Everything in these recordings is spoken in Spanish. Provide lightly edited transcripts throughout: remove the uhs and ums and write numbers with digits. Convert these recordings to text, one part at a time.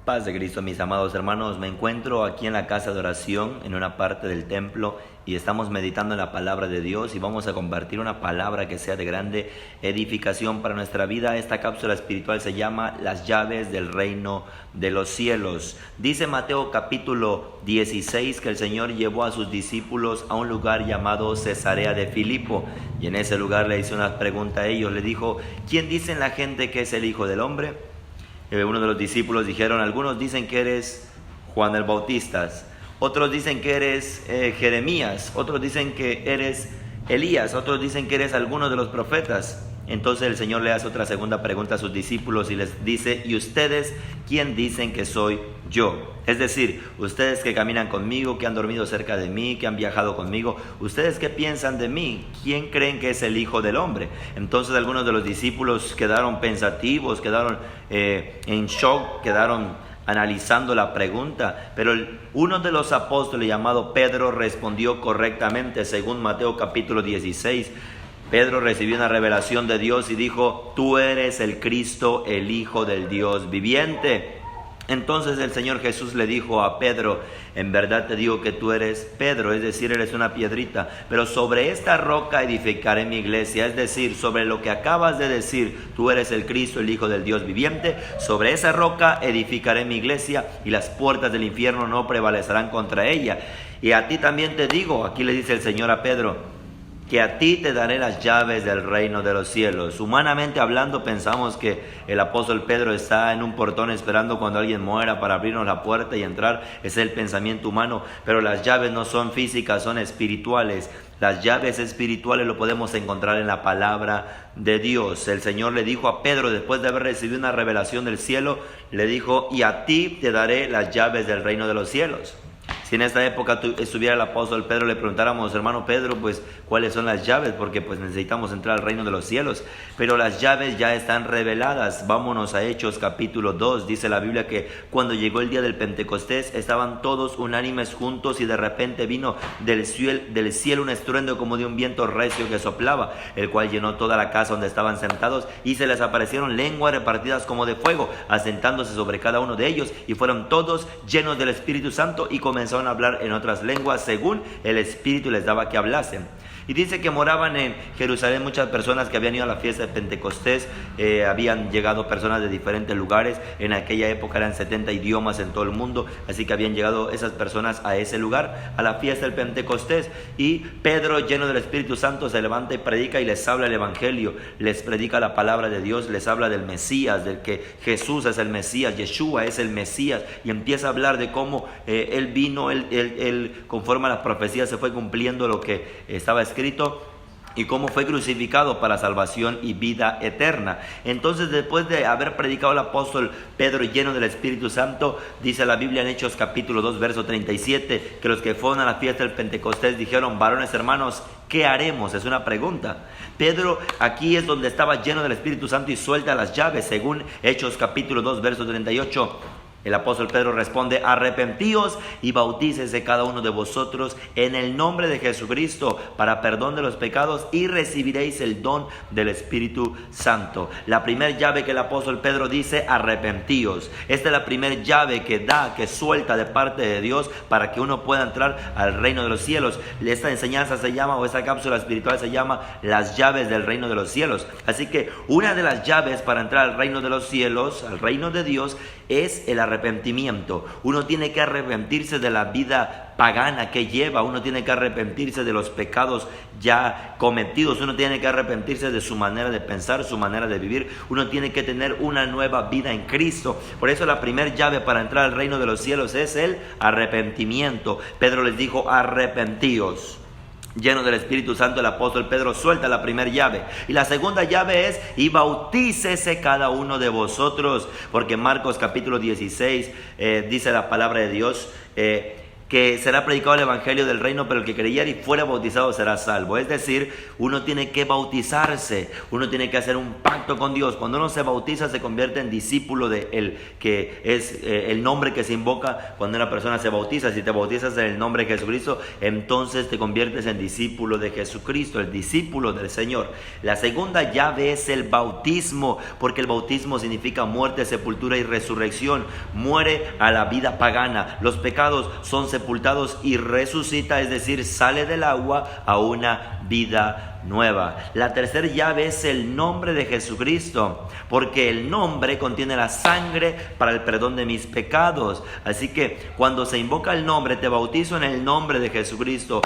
Paz de Cristo, mis amados hermanos. Me encuentro aquí en la casa de oración, en una parte del templo, y estamos meditando en la palabra de Dios y vamos a compartir una palabra que sea de grande edificación para nuestra vida. Esta cápsula espiritual se llama Las llaves del reino de los cielos. Dice Mateo capítulo 16 que el Señor llevó a sus discípulos a un lugar llamado Cesarea de Filipo, y en ese lugar le hizo una pregunta a ellos. Le dijo: ¿quién dicen la gente que es el Hijo del Hombre? Uno de los discípulos dijeron: algunos dicen que eres Juan el Bautista, otros dicen que eres Jeremías, otros dicen que eres Elías, otros dicen que eres alguno de los profetas. Entonces el Señor le hace otra segunda pregunta a sus discípulos y les dice: ¿y ustedes quién dicen que soy yo? Es decir, ustedes que caminan conmigo, que han dormido cerca de mí, que han viajado conmigo, ¿ustedes qué piensan de mí? ¿Quién creen que es el Hijo del Hombre? Entonces algunos de los discípulos quedaron pensativos, quedaron en shock, quedaron analizando la pregunta, pero uno de los apóstoles llamado Pedro respondió correctamente. Según Mateo capítulo 16, Pedro recibió una revelación de Dios y dijo: tú eres el Cristo, el Hijo del Dios viviente. Entonces el Señor Jesús le dijo a Pedro: en verdad te digo que tú eres Pedro, es decir, eres una piedrita, pero sobre esta roca edificaré mi iglesia. Es decir, sobre lo que acabas de decir, tú eres el Cristo, el Hijo del Dios viviente, sobre esa roca edificaré mi iglesia y las puertas del infierno no prevalecerán contra ella. Y a ti también te digo, aquí le dice el Señor a Pedro, que a ti te daré las llaves del reino de los cielos. Humanamente hablando, pensamos que el apóstol Pedro está en un portón esperando cuando alguien muera para abrirnos la puerta y entrar. Ese es el pensamiento humano, pero las llaves no son físicas, son espirituales. Las llaves espirituales lo podemos encontrar en la palabra de Dios. El Señor le dijo a Pedro, después de haber recibido una revelación del cielo, le dijo: y a ti te daré las llaves del reino de los cielos. Si en esta época estuviera el apóstol Pedro, le preguntáramos: hermano Pedro, pues ¿cuáles son las llaves? Porque pues necesitamos entrar al reino de los cielos. Pero las llaves ya están reveladas. Vámonos a Hechos capítulo 2. Dice la Biblia que cuando llegó el día del Pentecostés, estaban todos unánimes juntos y de repente vino del cielo un estruendo como de un viento recio que soplaba, el cual llenó toda la casa donde estaban sentados, y se les aparecieron lenguas repartidas como de fuego, asentándose sobre cada uno de ellos, y fueron todos llenos del Espíritu Santo y comenzaron a hablar en otras lenguas según el Espíritu les daba que hablasen. Y dice que moraban en Jerusalén muchas personas que habían ido a la fiesta de Pentecostés. Habían llegado personas de diferentes lugares. En aquella época eran 70 idiomas en todo el mundo, así que habían llegado esas personas a ese lugar, a la fiesta del Pentecostés. Y Pedro, lleno del Espíritu Santo, se levanta y predica y les habla el Evangelio, les predica la palabra de Dios, les habla del Mesías, del que Jesús es el Mesías, Yeshua es el Mesías, y empieza a hablar de cómo Él vino, él conforme a las profecías se fue cumpliendo lo que estaba escrito, y cómo fue crucificado para salvación y vida eterna. Entonces, después de haber predicado el apóstol Pedro lleno del Espíritu Santo, dice la Biblia en Hechos capítulo 2 verso 37, que los que fueron a la fiesta del Pentecostés dijeron: varones hermanos, ¿qué haremos? Es una pregunta. Pedro aquí es donde estaba lleno del Espíritu Santo y suelta las llaves. Según Hechos capítulo 2 verso 38, el apóstol Pedro responde: arrepentíos y bautícese cada uno de vosotros en el nombre de Jesucristo para perdón de los pecados y recibiréis el don del Espíritu Santo. La primera llave que el apóstol Pedro dice: arrepentíos. Esta es la primera llave que da, que suelta de parte de Dios para que uno pueda entrar al reino de los cielos. Esta enseñanza se llama, o esta cápsula espiritual se llama las llaves del reino de los cielos. Así que una de las llaves para entrar al reino de los cielos, al reino de Dios, es el arrepentimiento. Uno tiene que arrepentirse de la vida pagana que lleva, uno tiene que arrepentirse de los pecados ya cometidos, uno tiene que arrepentirse de su manera de pensar, su manera de vivir, uno tiene que tener una nueva vida en Cristo. Por eso la primera llave para entrar al reino de los cielos es el arrepentimiento. Pedro les dijo: arrepentíos. Lleno del Espíritu Santo, el apóstol Pedro suelta la primera llave. Y la segunda llave es: y bautícese cada uno de vosotros. Porque en Marcos capítulo 16 dice la palabra de Dios: que será predicado el evangelio del reino, pero el que creyere y fuera bautizado será salvo. Es decir, uno tiene que bautizarse, uno tiene que hacer un pacto con Dios. Cuando uno se bautiza se convierte en discípulo de él, que es el nombre que se invoca cuando una persona se bautiza. Si te bautizas en el nombre de Jesucristo, entonces te conviertes en discípulo de Jesucristo, el discípulo del Señor. La segunda llave es el bautismo, porque el bautismo significa muerte, sepultura y resurrección. Muere a la vida pagana, los pecados son sepultados y resucita, es decir, sale del agua a una vida nueva. La tercera llave es el nombre de Jesucristo, porque el nombre contiene la sangre para el perdón de mis pecados. Así que cuando se invoca el nombre, te bautizo en el nombre de Jesucristo,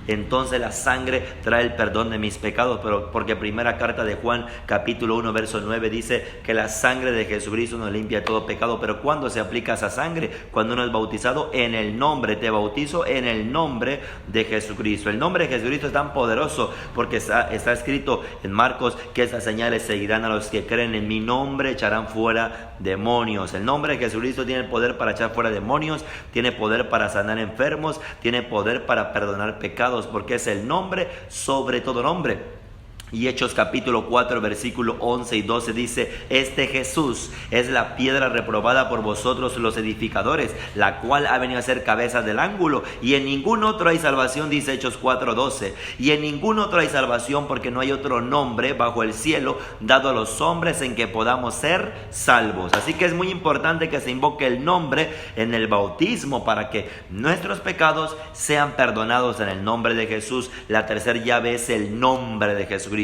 entonces la sangre trae el perdón de mis pecados, pero porque primera carta de Juan capítulo 1 verso 9 dice que la sangre de Jesucristo nos limpia de todo pecado. Pero ¿cuándo se aplica esa sangre? Cuando uno es bautizado en el nombre. Te bautizo en el nombre de Jesucristo. El nombre de Jesucristo es tan poderoso porque está escrito en Marcos que estas señales seguirán a los que creen en mi nombre, echarán fuera demonios. El nombre de Jesucristo tiene el poder para echar fuera demonios, tiene poder para sanar enfermos, tiene poder para perdonar pecados, porque es el nombre sobre todo nombre. Y Hechos capítulo 4 versículo 11 y 12 dice: este Jesús es la piedra reprobada por vosotros los edificadores, la cual ha venido a ser cabeza del ángulo, y en ningún otro hay salvación, dice Hechos 4:12, y en ningún otro hay salvación, porque no hay otro nombre bajo el cielo dado a los hombres en que podamos ser salvos. Así que es muy importante que se invoque el nombre en el bautismo para que nuestros pecados sean perdonados en el nombre de Jesús. La tercera llave es el nombre de Jesucristo.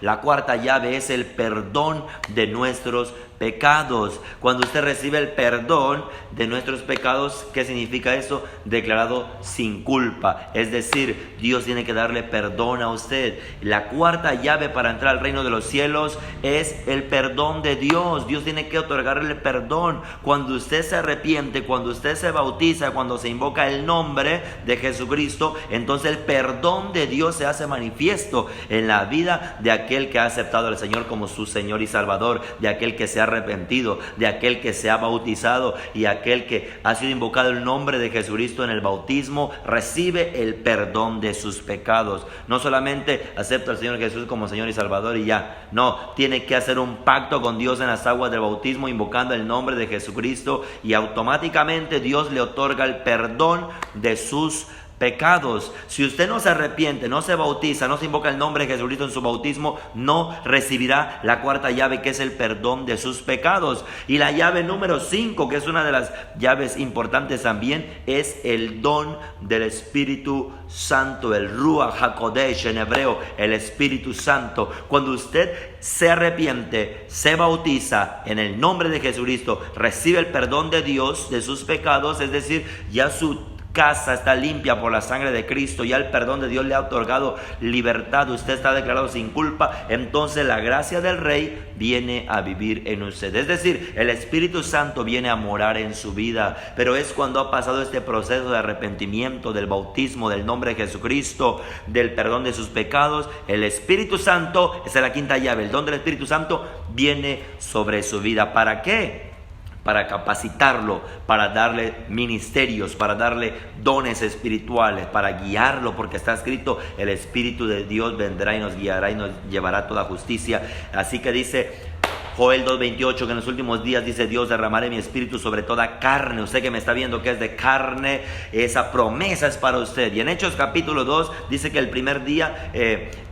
La cuarta llave es el perdón de nuestros pecados. Cuando usted recibe el perdón de nuestros pecados, ¿qué significa eso? Declarado sin culpa. Es decir, Dios tiene que darle perdón a usted. La cuarta llave para entrar al reino de los cielos es el perdón de Dios. Dios tiene que otorgarle perdón. Cuando usted se arrepiente, cuando usted se bautiza, cuando se invoca el nombre de Jesucristo, entonces el perdón de Dios se hace manifiesto en la vida de aquel que ha aceptado al Señor como su Señor y Salvador, de aquel que se ha arrepentido, de aquel que se ha bautizado y aquel que ha sido invocado el nombre de Jesucristo en el bautismo, recibe el perdón de sus pecados. No solamente acepta al Señor Jesús como Señor y Salvador y ya, no, tiene que hacer un pacto con Dios en las aguas del bautismo, invocando el nombre de Jesucristo, y automáticamente Dios le otorga el perdón de sus pecados. Si usted no se arrepiente, no se bautiza, no se invoca el nombre de Jesucristo en su bautismo, no recibirá la cuarta llave, que es el perdón de sus pecados. Y la llave número 5, que es una de las llaves importantes también, es el don del Espíritu Santo, el Ruach HaKodesh en hebreo, el Espíritu Santo. Cuando usted se arrepiente, se bautiza en el nombre de Jesucristo, recibe el perdón de Dios de sus pecados, es decir, ya su casa está limpia por la sangre de Cristo, ya el perdón de Dios le ha otorgado libertad, usted está declarado sin culpa, entonces la gracia del Rey viene a vivir en usted. Es decir, el Espíritu Santo viene a morar en su vida, pero es cuando ha pasado este proceso de arrepentimiento, del bautismo, del nombre de Jesucristo, del perdón de sus pecados, el Espíritu Santo, esa es la quinta llave, el don del Espíritu Santo viene sobre su vida. ¿Para qué? Para capacitarlo, para darle ministerios, para darle dones espirituales, para guiarlo, porque está escrito: el Espíritu de Dios vendrá y nos guiará y nos llevará a toda justicia. Así que dice Joel 2:28, que en los últimos días, dice Dios, derramaré mi espíritu sobre toda carne. Usted que me está viendo que es de carne, esa promesa es para usted. Y en Hechos capítulo 2 dice que el primer día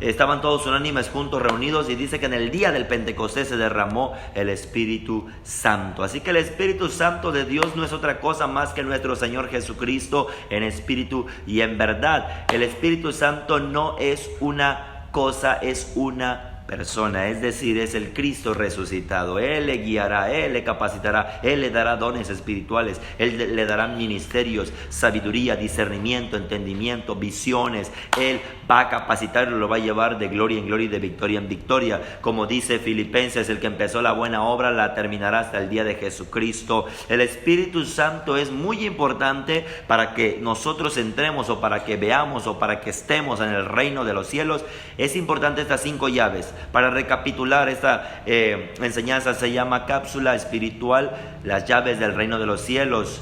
estaban todos unánimes juntos, reunidos, y dice que en el día del Pentecostés se derramó el Espíritu Santo. Así que el Espíritu Santo de Dios no es otra cosa más que nuestro Señor Jesucristo en espíritu y en verdad. El Espíritu Santo no es una cosa, es una persona, es decir, es el Cristo resucitado. Él le guiará, Él le capacitará, Él le dará dones espirituales, Él le dará ministerios, sabiduría, discernimiento, entendimiento, visiones. Él va a capacitarlo, lo va a llevar de gloria en gloria y de victoria en victoria. Como dice Filipenses, el que empezó la buena obra la terminará hasta el día de Jesucristo. El Espíritu Santo es muy importante para que nosotros entremos, o para que veamos, o para que estemos en el reino de los cielos. Es importante estas 5 llaves. Para recapitular, esta enseñanza se llama cápsula espiritual, las llaves del reino de los cielos.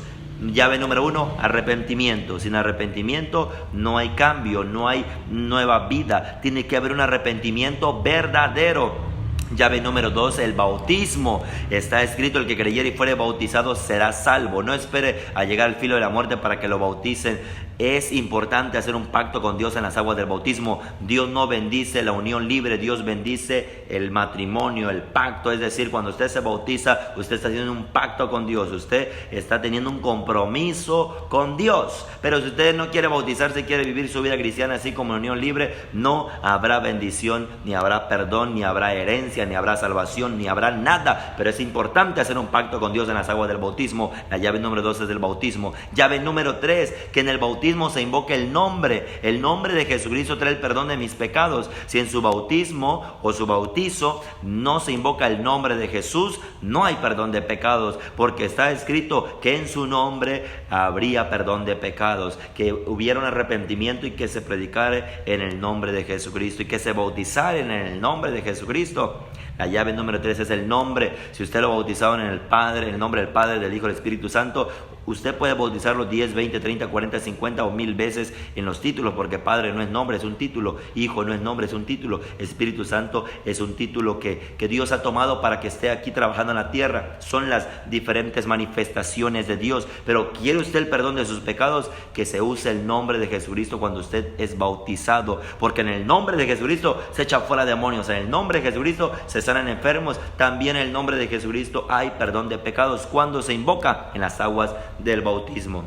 Llave número 1, arrepentimiento. Sin arrepentimiento no hay cambio, no hay nueva vida. Tiene que haber un arrepentimiento verdadero. Llave número 2, el bautismo. Está escrito: el que creyere y fuere bautizado será salvo. No espere a llegar al filo de la muerte para que lo bauticen. Es importante hacer un pacto con Dios en las aguas del bautismo. Dios no bendice la unión libre, Dios bendice el matrimonio, el pacto. Es decir, cuando usted se bautiza, usted está haciendo un pacto con Dios, usted está teniendo un compromiso con Dios. Pero si usted no quiere bautizarse, quiere vivir su vida cristiana así como unión libre, no habrá bendición, ni habrá perdón, ni habrá herencia, ni habrá salvación, ni habrá nada. Pero es importante hacer un pacto con Dios en las aguas del bautismo. La llave número 2 es del bautismo. Llave número 3, que en el bautismo se invoca el nombre de Jesucristo trae el perdón de mis pecados. Si en su bautismo o su bautizo no se invoca el nombre de Jesús, no hay perdón de pecados, porque está escrito que en su nombre habría perdón de pecados, que hubiera un arrepentimiento y que se predicara en el nombre de Jesucristo y que se bautizara en el nombre de Jesucristo. La llave número 3 es el nombre. Si usted lo bautizaron en el Padre, en el nombre del Padre, del Hijo y del Espíritu Santo, usted puede bautizarlo 10, 20, 30, 40, 50 o 1000 veces en los títulos, porque Padre no es nombre, es un título. Hijo no es nombre, es un título. Espíritu Santo es un título que Dios ha tomado para que esté aquí trabajando en la tierra. Son las diferentes manifestaciones de Dios. Pero ¿quiere usted el perdón de sus pecados? Que se use el nombre de Jesucristo cuando usted es bautizado, porque en el nombre de Jesucristo se echan fuera demonios, en el nombre de Jesucristo se sanan enfermos. También en el nombre de Jesucristo hay perdón de pecados cuando se invoca en las aguas del bautismo.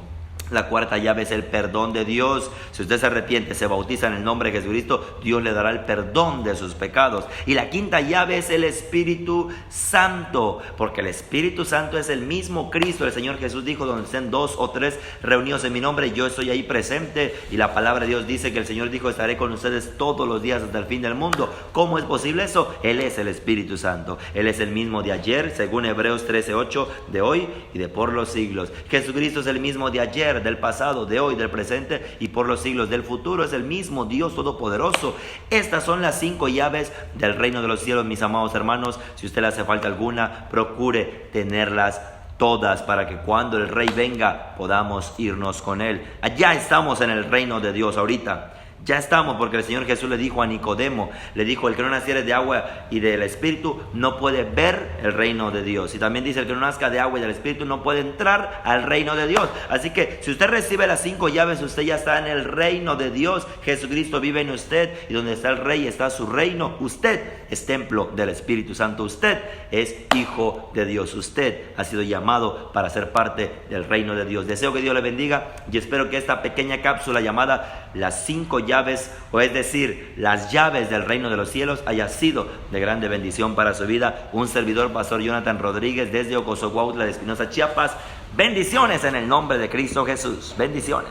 La cuarta llave es el perdón de Dios. Si usted se arrepiente, se bautiza en el nombre de Jesucristo, Dios le dará el perdón de sus pecados. Y la quinta llave es el Espíritu Santo, porque el Espíritu Santo es el mismo Cristo. El Señor Jesús dijo: donde estén 2 o 3 reunidos en mi nombre, yo estoy ahí presente. Y la palabra de Dios dice que el Señor dijo: estaré con ustedes todos los días hasta el fin del mundo. ¿Cómo es posible eso? Él es el Espíritu Santo. Él es el mismo de ayer, según Hebreos 13:8, de hoy y de por los siglos. Jesucristo es el mismo de ayer, del pasado, de hoy, del presente y por los siglos del futuro. Es el mismo Dios todopoderoso. Estas son las 5 llaves del reino de los cielos, mis amados hermanos. Si a usted le hace falta alguna, procure tenerlas todas para que cuando el Rey venga podamos irnos con Él. Allá estamos en el reino de Dios ahorita. Ya estamos, porque el Señor Jesús le dijo a Nicodemo, le dijo: el que no naciere de agua y del Espíritu no puede ver el reino de Dios. Y también dice: el que no nazca de agua y del Espíritu no puede entrar al reino de Dios. Así que si usted recibe las 5 llaves, usted ya está en el reino de Dios. Jesucristo vive en usted, y donde está el Rey está su reino. Usted es templo del Espíritu Santo. Usted es hijo de Dios. Usted ha sido llamado para ser parte del reino de Dios. Deseo que Dios le bendiga y espero que esta pequeña cápsula llamada las 5 llaves, o es decir, las llaves del reino de los cielos, haya sido de grande bendición para su vida. Un servidor, Pastor Jonathan Rodríguez, desde Ocosocuautla de Espinosa, Chiapas. Bendiciones en el nombre de Cristo Jesús. Bendiciones.